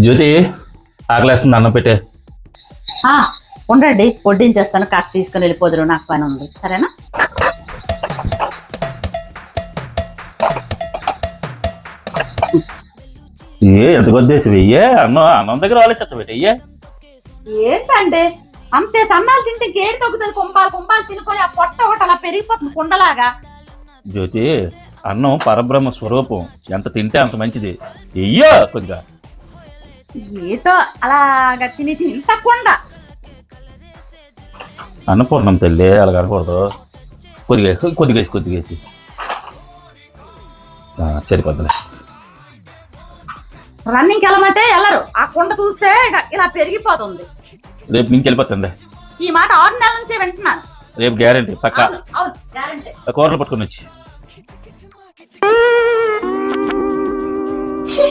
జ్యోతి ఆకలేస్తుంది, అన్నం పెట్టే. ఆ, ఉండండి వడ్డించేస్తాను, కాస్త తీసుకుని వెళ్ళిపోదురు, నాకు పని ఉంది, సరేనా? ఎంత కొద్దేసి వెయ్యే అన్నం దగ్గర ఆలోచిస్తా పెట్టయ్యే. ఏంటంటే అంతే సన్నాలు తింటే గేడి తగ్గుతుంది, కుంభాలు కుంభాలు తినుకొని ఆ పొట్ట ఒకటి అలా పెరిగిపోతుంది కుండలాగా. జ్యోతి, అన్నం పరబ్రహ్మ స్వరూపం, ఎంత తింటే అంత మంచిది. వెయ్యో కొద్దిగా. ఏటో అలాగా తిని తింత కుండ. అన్నపూర్ణం తల్లి అలా కనకూడదు. కొద్దిగా కొద్దిగేసి సరిపోద్దులే. రన్నింగ్కి వెళ్ళమంటే వెళ్ళరు, ఆ కుండ చూస్తే ఇలా పెరిగిపోతుంది. రేపు నుంచి వెళ్ళిపోతుంది. ఈ మాట 6 నెలల నుంచే వింటున్నాను. రేపు గ్యారంటీ పక్కా. అవును గ్యారంటీ. కూరలు పట్టుకుని వచ్చి